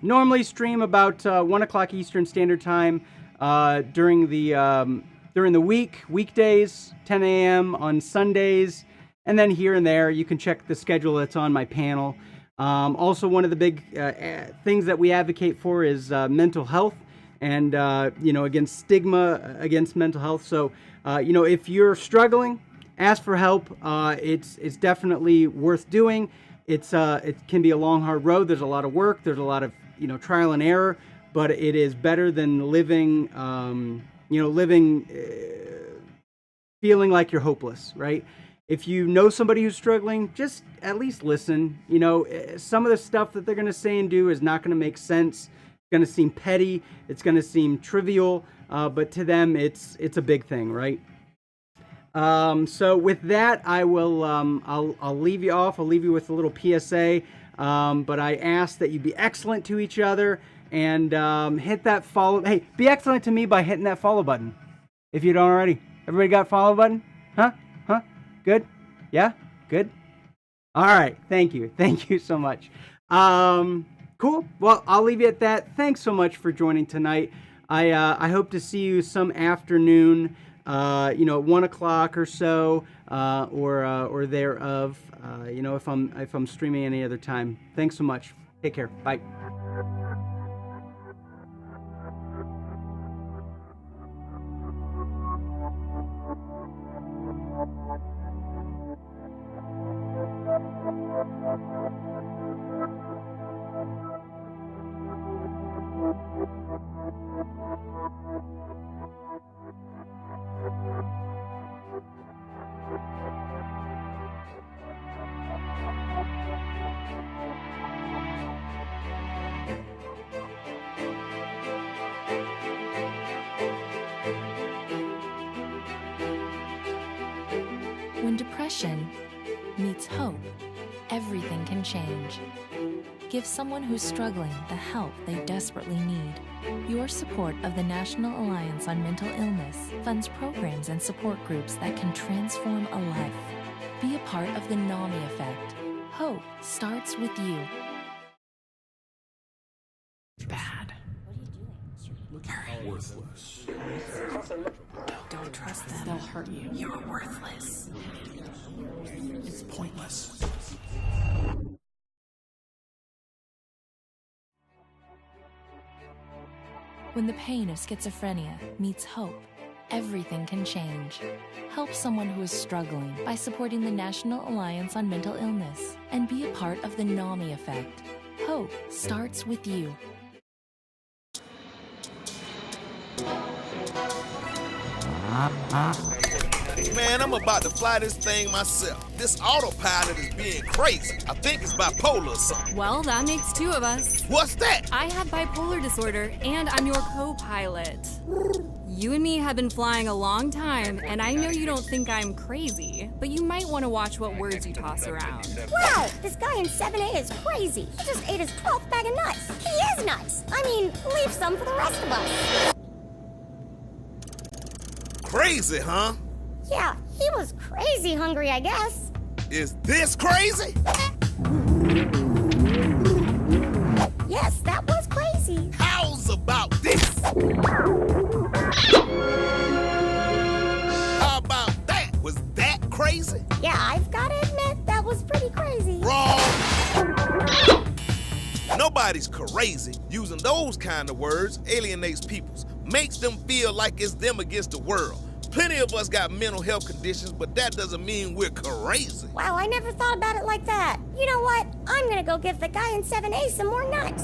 normally stream about 1 o'clock Eastern Standard Time during the weekdays, 10 a.m. on Sundays, and then here and there you can check the schedule that's on my panel. Also, one of the big things that we advocate for is mental health and against stigma against mental health. So if you're struggling, ask for help. It's definitely worth doing. It can be a long, hard road. There's a lot of work. There's a lot of trial and error, but it is better than living feeling like you're hopeless, right? If you know somebody who's struggling, just at least listen. Some of the stuff that they're going to say and do is not going to make sense. It's going to seem petty. It's going to seem trivial, but to them, it's a big thing, right? So with that, I will I'll leave you off. I'll leave you with a little PSA. But I ask that you be excellent to each other and hit that follow. Hey, be excellent to me by hitting that follow button if you don't already. Everybody got a follow button? Huh? Good? Yeah? Good? All right. Thank you. Thank you so much. Cool. Well, I'll leave you at that. Thanks so much for joining tonight. I hope to see you some afternoon, at 1 o'clock or so, or thereof. If I'm streaming any other time. Thanks so much. Take care. Bye. When depression meets hope, everything can change. Give someone who's struggling the help they desperately need. Your support of the National Alliance on Mental Illness funds programs and support groups that can transform a life. Be a part of the NAMI effect. Hope starts with you. Bad. You're worthless. Don't trust them. They'll hurt you. You're worthless. It's pointless. When the pain of schizophrenia meets hope, everything can change. Help someone who is struggling by supporting the National Alliance on Mental Illness and be a part of the NAMI effect. Hope starts with you. Man, I'm about to fly this thing myself. This autopilot is being crazy. I think it's bipolar or something. Well, that makes two of us. What's that? I have bipolar disorder, and I'm your co-pilot. You and me have been flying a long time, and I know you don't think I'm crazy, but you might want to watch what words you toss around. Wow, this guy in 7A is crazy. He just ate his 12th bag of nuts. He is nuts. I mean, leave some for the rest of us. Crazy, huh? Yeah, he was crazy hungry, I guess. Is this crazy? Yes, that was crazy. How's about this? How about that? Was that crazy? Yeah, I've got to admit, that was pretty crazy. Wrong. Nobody's crazy. Using those kind of words alienates people, makes them feel like it's them against the world. Plenty of us got mental health conditions, but that doesn't mean we're crazy. Wow, I never thought about it like that. You know what? I'm gonna go give the guy in 7A some more nuts.